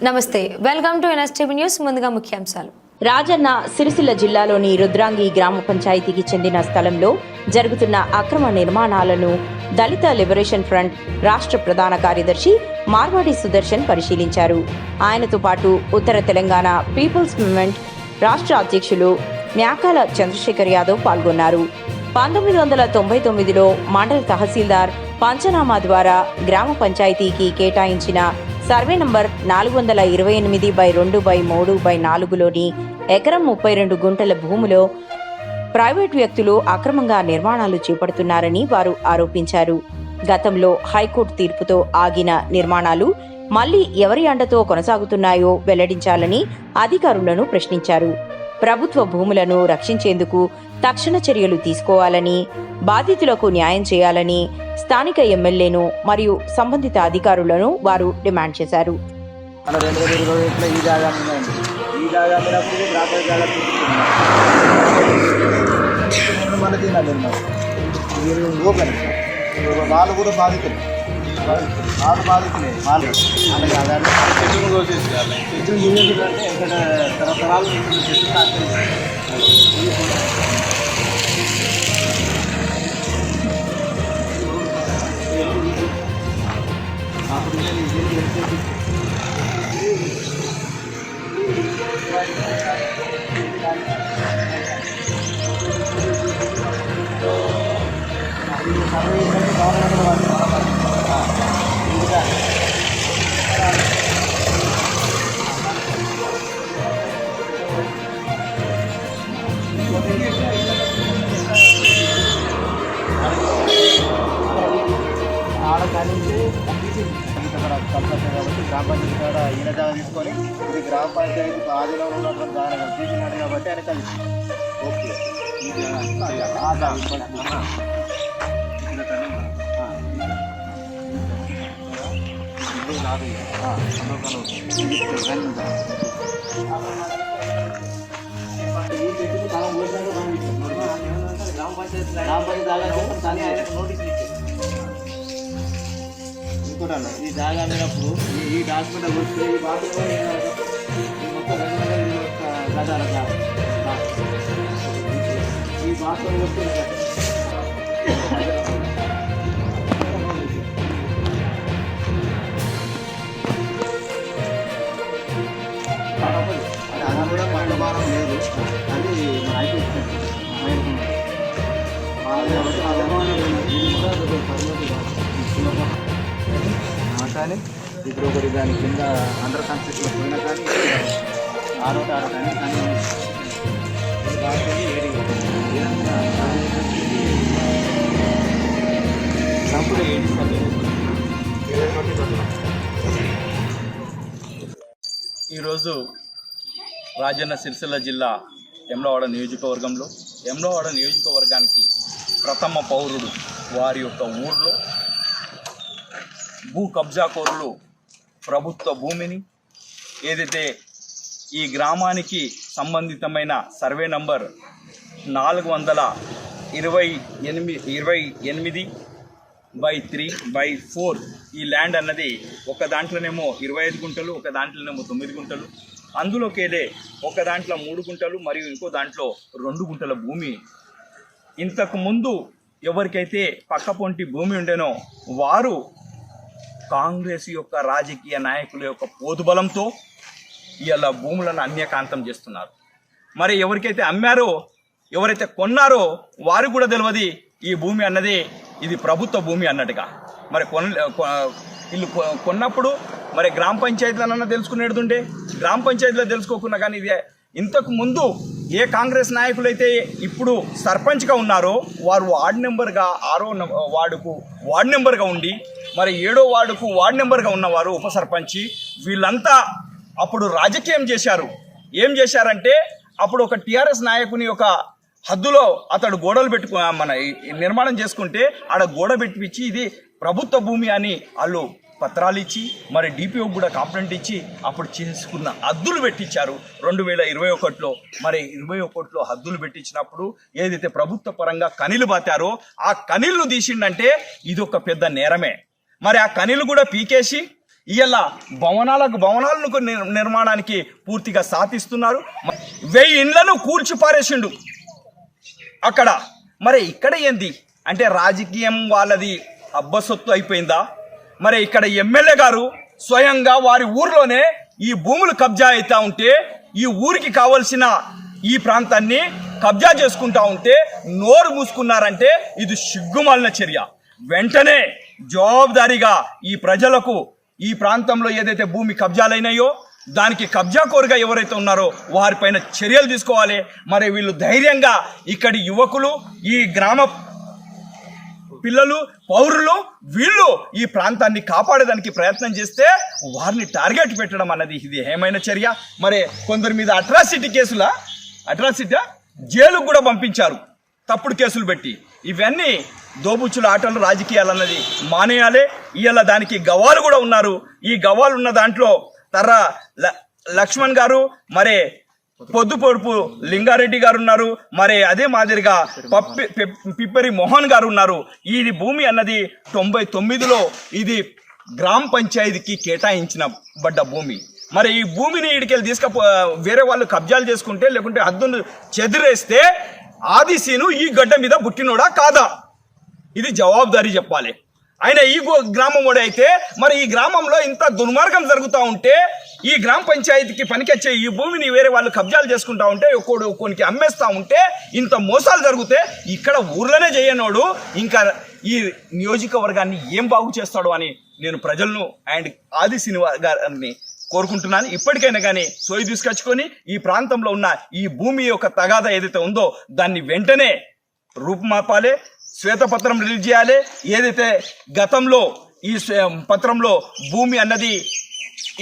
నమస్తే, welcome to NSTV news. ముందుగా ముఖ్యాంశాలు. రాజన్న సిరిసిల్ల జిల్లాలోని రుద్రాంగి గ్రామ పంచాయతీకి చెందిన స్థలంలో జరుగుతున్న అక్రమ నిర్మాణాలను దళిత లిబరేషన్ ఫ్రంట్ రాష్ట్ర ప్రధాన కార్యదర్శి మార్వాడి సుదర్శన్ పరిశీలించారు. ఆయనతో పాటు ఉత్తర తెలంగాణ పీపుల్స్ మూవ్మెంట్ రాష్ట్ర అధ్యక్షులు మ్యాకాల చంద్రశేఖర్ యాదవ్ పాల్గొన్నారు. 1999లో మండల తహసీల్దార్ పంచనామా ద్వారా గ్రామ పంచాయతీకి కేటాయించిన సర్వే నంబర్ 428/2/3/4లోని ఎకరం 32 గుంటల భూమిలో ప్రైవేటు వ్యక్తులు అక్రమంగా నిర్మాణాలు చేపడుతున్నారని వారు ఆరోపించారు. గతంలో హైకోర్టు తీర్పుతో ఆగిన నిర్మాణాలు మళ్లీ ఎవరి అండతో కొనసాగుతున్నాయో వెల్లడించాలని అధికారులను ప్రశ్నించారు. ప్రభుత్వ భూములను రక్షించేందుకు తక్షణ చర్యలు తీసుకోవాలని, బాధితులకు న్యాయం చేయాలని స్థానిక ఎమ్మెల్యేను మరియు సంబంధిత అధికారులను వారు డిమాండ్ చేశారు. వాళ్ళు కూడా బాధితులు, వాళ్ళు బాధితులే. వాళ్ళు చెట్టును కోసేసి చెట్టును చూసేటంటే ఇక్కడ తరతరాలు చెట్టు కాబట్టి గ్రామ పంచాయతీ కూడా ఈయన జాగా తీసుకొని ఇది గ్రామ పంచాయతీ ఆధీనంలో ఉన్నటువంటి జాగా తీసినాడు కాబట్టి ఆయన కలిసి ఓకే ఇంకోటన్నా ఈ జాగా అన్నప్పుడు ఈ డాక్యుమెంట్ వస్తే ఈ బాత్రూమ్ మొత్తం 200 గదాల ఈ బాత్రూమ్ వస్తే అలా కూడా పండ్ల భారం లేదు. అది అయిపోతుంది కానీ ఇప్పుడు ఒకటి దాని కింద అండర్ కన్స్ట్రక్షన్ పోయినా కానీ ఆరో కానీ ఈరోజు రాజన్న సిరిసిల్ల జిల్లా వేములవాడ నియోజకవర్గానికి ప్రథమ పౌరుడు వారి యొక్క ఊర్లో భూ కబ్జాకోరులు ప్రభుత్వ భూమిని ఏదైతే ఈ గ్రామానికి సంబంధితమైన సర్వే నంబర్ 428/3/4 ఈ ల్యాండ్ అన్నది ఒక దాంట్లోనేమో 25 గుంటలు, ఒక దాంట్లోనేమో 9 గుంటలు, అందులోకెళ్ళే ఒక దాంట్లో 3 గుంటలు మరియు ఇంకో దాంట్లో 2 గుంటల భూమి. ఇంతకు ముందు ఎవరికైతే పక్కపొంటి భూమి ఉండేనో వారు కాంగ్రెస్ యొక్క రాజకీయ నాయకుల యొక్క పోతుబలంతో ఇవాళ భూములను అన్యకాంతం చేస్తున్నారు. మరి ఎవరికైతే అమ్మారో, ఎవరైతే కొన్నారో వారు కూడా తెలియదు ఈ భూమి అన్నది ఇది ప్రభుత్వ భూమి అన్నట్టుగా. మరి వీళ్ళు కొన్నప్పుడు మరి గ్రామ పంచాయతీలన్నా తెలుసుకునేడుతుంటే గ్రామ పంచాయతీలో తెలుసుకోకుండా కానీ ఇదే ఇంతకు ముందు ఏ కాంగ్రెస్ నాయకులైతే ఇప్పుడు సర్పంచ్గా ఉన్నారో వారు వార్డు నెంబర్గా 6వ వార్డుకు వార్డు నెంబర్గా ఉండి మరి 7వ వార్డుకు వార్డు నెంబర్గా ఉన్నవారు ఉప సర్పంచి వీళ్ళంతా అప్పుడు రాజకీయం చేశారు. ఏం చేశారంటే అప్పుడు ఒక టీఆర్ఎస్ నాయకుని యొక్క హద్దులో అతడు గోడలు మన నిర్మాణం చేసుకుంటే ఆడ గోడ పెట్టించి ఇది ప్రభుత్వ భూమి అని వాళ్ళు పత్రాలు ఇచ్చి మరి డిపిఓ కూడా కంప్లైంట్ ఇచ్చి అప్పుడు చేసుకున్న హద్దులు పెట్టించారు 2021లో. మరి 21లో హద్దులు పెట్టించినప్పుడు ఏదైతే ప్రభుత్వ పరంగా కనిలు బాతారో ఆ కనిళ్ళు తీసిండంటే ఇది ఒక పెద్ద నేరమే. మరి ఆ కనిలు కూడా పీకేసి ఇలా భవనాలకు నిర్మాణానికి పూర్తిగా సాధిస్తున్నారు. 1000 ఇండ్లను కూల్చిపారేసిండు అక్కడ. మరి ఇక్కడ ఏంది అంటే రాజకీయం వాళ్ళది అబ్బసొత్తు అయిపోయిందా? మరి ఇక్కడ ఎమ్మెల్యే గారు స్వయంగా వారి ఊర్లోనే ఈ భూములు కబ్జా అవుతా ఉంటే, ఈ ఊరికి కావలసిన ఈ ప్రాంతాన్ని కబ్జా చేసుకుంటా ఉంటే నోరు మూసుకున్నారంటే ఇది సిగ్గుమాలిన చర్య. వెంటనే జవాబుదారీగా ఈ ప్రజలకు ఈ ప్రాంతంలో ఏదైతే భూమి కబ్జాలైనాయో దానికి కబ్జా కోరుగా ఎవరైతే ఉన్నారో వారిపైన చర్యలు తీసుకోవాలి. మరి వీళ్ళు ధైర్యంగా ఇక్కడి యువకులు, ఈ గ్రామ పిల్లలు, పౌరులు వీళ్ళు ఈ ప్రాంతాన్ని కాపాడడానికి ప్రయత్నం చేస్తే వారిని టార్గెట్ పెట్టడం అన్నది ఇది ఏమైన చర్య. మరి కొందరి మీద అట్రాసిటీ జైలుకు కూడా పంపించారు తప్పుడు కేసులు పెట్టి. ఇవన్నీ దోబుచ్చుల ఆటలు, రాజకీయాలు అన్నది మానేయాలి. ఇవాళ దానికి గవాలు కూడా ఉన్నారు. ఈ గవాలు ఉన్న దాంట్లో తర్రా లక్ష్మణ్ గారు, మరి పొద్దుపొడుపు లింగారెడ్డి గారు ఉన్నారు, మరి అదే మాదిరిగా పిప్పరి మోహన్ గారు ఉన్నారు. ఈ భూమి అన్నది 99లో ఇది గ్రామ పంచాయతీకి కేటాయించబడ్డ భూమి. మరి ఈ భూమిని ఇడికెళ్ళి వేరే వాళ్ళు కబ్జాలు చేసుకుంటే, లేకుంటే హద్దును చెదిరేస్తే ఆదిశీను ఈ గడ్డ మీద పుట్టినోడా కాదా? ఇది జవాబుదారీ చెప్పాలి. ఆయన ఈ గ్రామం అయితే మరి ఈ గ్రామంలో ఇంత దుర్మార్గం జరుగుతూ ఉంటే, ఈ గ్రామ పంచాయతీకి పనికొచ్చే ఈ భూమిని వేరే వాళ్ళు కబ్జాలు చేసుకుంటా ఉంటే, ఒక్కొనికి అమ్మేస్తూ ఉంటే, ఇంత మోసాలు జరిగితే ఇక్కడ ఊర్లోనే చేయనోడు ఇంకా ఈ నియోజకవర్గాన్ని ఏం బాగు చేస్తాడు అని నేను ప్రజలను అండ్ ఆది శ్రీనివాస్ గారిని కోరుకుంటున్నాను. ఇప్పటికైనా కానీ సోయి తీసుకొచ్చుకొని ఈ ప్రాంతంలో ఉన్న ఈ భూమి యొక్క తగాదా ఏదైతే ఉందో దాన్ని వెంటనే రూపుమాపాలి, శ్వేతపత్రం రిలీజ్ చేయాలి. ఏదైతే గతంలో ఈ పత్రంలో భూమి అన్నది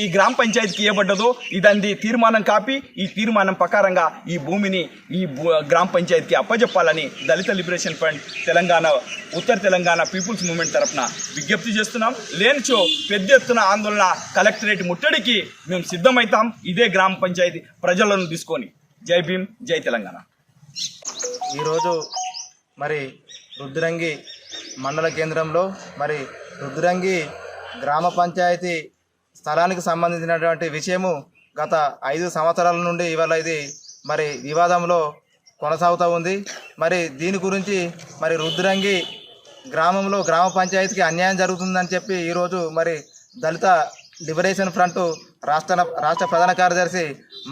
ఈ గ్రామ పంచాయతీకి ఇవ్వబడ్డదో ఇదంది తీర్మానం కాపీ. ఈ తీర్మానం ప్రకారంగా ఈ భూమిని ఈ గ్రామ పంచాయతీకి అప్పజెప్పాలని దళిత లిబరేషన్ ఫ్రంట్ తెలంగాణ, ఉత్తర తెలంగాణ పీపుల్స్ మూవ్మెంట్ తరఫున విజ్ఞప్తి చేస్తున్నాం. లేనిచో పెద్ద ఎత్తున ఆందోళన, కలెక్టరేట్ ముట్టడికి మేము సిద్ధమవుతాం ఇదే గ్రామ పంచాయతీ ప్రజలను తీసుకొని. జై భీమ్, జై తెలంగాణ. ఈరోజు మరి రుద్రంగి మండల కేంద్రంలో మరి రుద్రంగి గ్రామ పంచాయతీ స్థలానికి సంబంధించినటువంటి విషయము గత 5 సంవత్సరాల నుండి ఇవాళ ఇది మరి వివాదంలో కొనసాగుతూ ఉంది. మరి దీని గురించి మరి రుద్రంగి గ్రామంలో గ్రామ పంచాయతీకి అన్యాయం జరుగుతుందని చెప్పి ఈరోజు మరి దళిత లిబరేషన్ ఫ్రంట్ రాష్ట్ర ప్రధాన కార్యదర్శి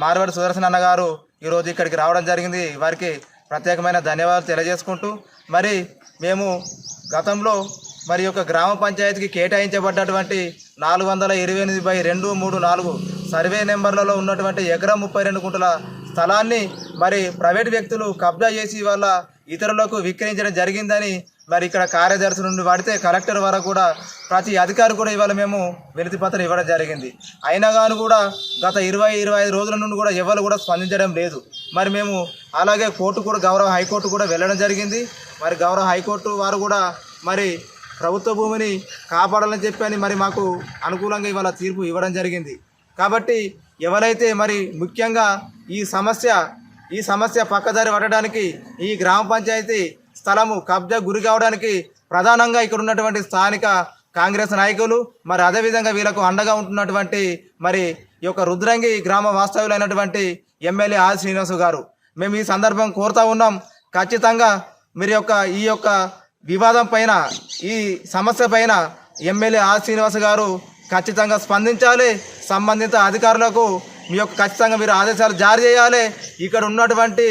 మార్వాడి సుదర్శన్ అన్న గారు ఈరోజు ఇక్కడికి రావడం జరిగింది. వారికి ప్రత్యేకమైన ధన్యవాదాలు తెలియజేసుకుంటూ, మరి మేము గతంలో మరి యొక్క గ్రామ పంచాయతీకి కేటాయించబడ్డటువంటి 428/234 సర్వే నెంబర్లలో ఉన్నటువంటి ఎకరం 32 గుంటల స్థలాన్ని మరి ప్రైవేట్ వ్యక్తులు కబ్జా చేసి వాళ్ళ ఇతరులకు విక్రయించడం జరిగిందని మరి ఇక్కడ కార్యదర్శి నుండి వాడితే కలెక్టర్ వరకు కూడా ప్రతి అధికారి కూడా ఇవాళ మేము వినతి పత్రం ఇవ్వడం జరిగింది. అయినా కానీ కూడా గత 20-25 రోజుల నుండి కూడా ఎవరు కూడా స్పందించడం లేదు. మరి మేము అలాగే కోర్టు కూడా, గౌరవ హైకోర్టు కూడా వెళ్ళడం జరిగింది. మరి గౌరవ హైకోర్టు వారు కూడా మరి ప్రభుత్వ భూమిని కాపాడాలని చెప్పని మరి మాకు అనుకూలంగా ఇవాళ తీర్పు ఇవ్వడం జరిగింది. కాబట్టి ఎవరైతే మరి ముఖ్యంగా ఈ సమస్య పక్కదారి పట్టడానికి, ఈ గ్రామ పంచాయతీ స్థలము కబ్జా గురి కావడానికి ప్రధానంగా ఇక్కడ ఉన్నటువంటి స్థానిక కాంగ్రెస్ నాయకులు, మరి అదేవిధంగా వీళ్ళకు అండగా ఉంటున్నటువంటి మరి ఈ యొక్క రుద్రంగి గ్రామ వాస్తవ్యులైనటువంటి ఎమ్మెల్యే ఆది శ్రీనివాస్ గారు, మేము ఈ సందర్భం కోరుతా ఉన్నాం. ఖచ్చితంగా మీరు ఈ యొక్క వివాదం పైన, ఈ సమస్య పైన ఎమ్మెల్యే ఆది శ్రీనివాస్ గారు ఖచ్చితంగా స్పందించాలి. సంబంధిత అధికారులకు మీ యొక్క ఖచ్చితంగా మీరు ఆదేశాలు జారీ చేయాలి. ఇక్కడ ఉన్నటువంటి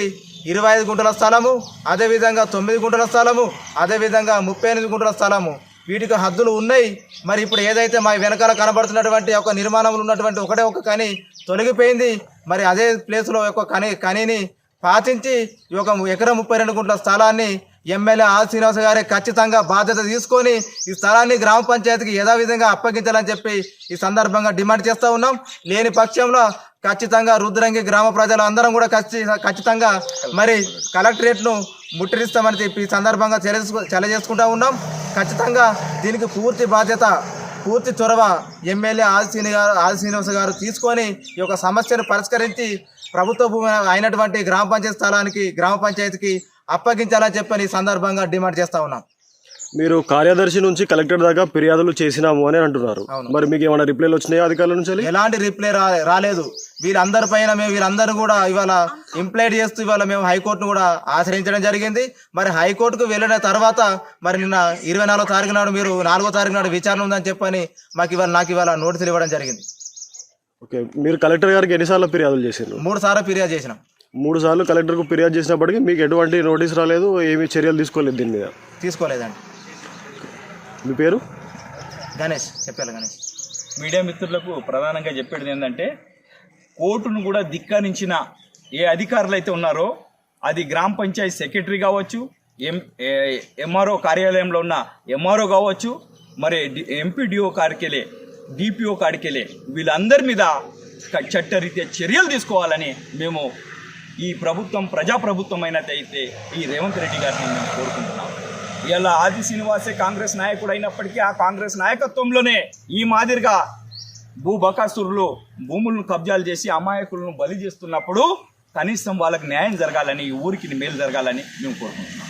25 గుంటల స్థలము, అదేవిధంగా 9 గుంటల స్థలము, అదేవిధంగా 38 గుంటల స్థలము, వీటికి హద్దులు ఉన్నాయి. మరి ఇప్పుడు ఏదైతే మా వెనకాల కనబడుతున్నటువంటి ఒక నిర్మాణంలో ఉన్నటువంటి ఒక కని తొలగిపోయింది. మరి అదే ప్లేస్లో ఒక కనిని పాతించి ఈ ఒక ఎకరం 32 గుంటల స్థలాన్ని ఎమ్మెల్యే ఆది శ్రీనివాస్ గారే ఖచ్చితంగా బాధ్యత తీసుకొని ఈ స్థలాన్ని గ్రామ పంచాయతీకి యథావిధంగా అప్పగించాలని చెప్పి ఈ సందర్భంగా డిమాండ్ చేస్తూ ఉన్నాం. లేని పక్షంలో ఖచ్చితంగా రుద్రంగి గ్రామ ప్రజలు అందరం కూడా ఖచ్చితంగా మరి కలెక్టరేట్ను ముట్టడిస్తామని చెప్పి ఈ సందర్భంగా తెలియజేసుకుంటూ ఉన్నాం. ఖచ్చితంగా దీనికి పూర్తి బాధ్యత, పూర్తి చొరవ ఎమ్మెల్యే ఆది శ్రీనివాస్ గారు తీసుకొని ఈ యొక్క సమస్యను పరిష్కరించి ప్రభుత్వ భూమి అయినటువంటి గ్రామ పంచాయతీ స్థలానికి, గ్రామ పంచాయతీకి అప్పగించాలని చెప్పని ఈ సందర్భంగా డిమాండ్ చేస్తూ ఉన్నాం. మీరు కార్యదర్శి నుంచి కలెక్టర్ దాకా ఫిర్యాదులు చేసినాము అని అంటున్నారు. మరి మీకు ఏమైనా రిప్లైలు వచ్చినాయా అధికారుల నుంచి? ఎలాంటి రిప్లై రాలేదు. వీరందరి పైన మేము వీరందరూ కూడా ఇవాళ ఇంప్లైట్ చేస్తూ ఇవాళ మేము హైకోర్టును కూడా ఆశ్రయించడం జరిగింది. మరి హైకోర్టుకు వెళ్ళిన తర్వాత మరి నిన్న 24వ తారీఖు నాడు మీరు 4వ తారీఖు నాడు విచారణ ఉందని చెప్పని నాకు ఇవాళ నోటీసులు ఇవ్వడం జరిగింది. ఓకే, మీరు కలెక్టర్ గారికి ఎన్నిసార్లు ఫిర్యాదులు చేశారు? 3 సార్లు ఫిర్యాదు చేసినాం. 3 సార్లు కలెక్టర్కు ఫిర్యాదు చేసినప్పటికీ మీకు ఎటువంటి నోటీస్ రాలేదు, ఏమీ చర్యలు తీసుకోలేదు దీని మీద? తీసుకోలేదండి. మీ పేరు? గణేష్, చెప్పాలి గణేష్. మీడియా మిత్రులకు ప్రధానంగా చెప్పేది ఏంటంటే, కోర్టును కూడా ధిక్కరించిన ఏ అధికారులు అయితే ఉన్నారో, అది గ్రామ పంచాయతీ సెక్రటరీ కావచ్చు, ఎంఆర్ఓ కార్యాలయంలో ఉన్న ఎంఆర్ఓ కావచ్చు, మరి ఎంపీడీఓ కాడికెళ్ళే, డిపిఓ కాడికెళ్ళే, వీళ్ళందరి మీద చట్టరీత్యా చర్యలు తీసుకోవాలని మేము ఈ ప్రభుత్వం ప్రజాప్రభుత్వం అయినట్టయితే ఈ రేవంత్ రెడ్డి గారిని మేము కోరుకుంటున్నాం. ఇలా ఆది శ్రీనివాసే కాంగ్రెస్ నాయకుడు అయినప్పటికీ ఆ కాంగ్రెస్ నాయకత్వంలోనే ఈ మాదిరిగా భూబకాసురులు భూములను కబ్జాలు చేసి అమాయకులను బలి చేస్తున్నప్పుడు కనీసం వాళ్ళకి న్యాయం జరగాలని, ఈ ఊరికి మేలు జరగాలని మేము కోరుకుంటున్నాం.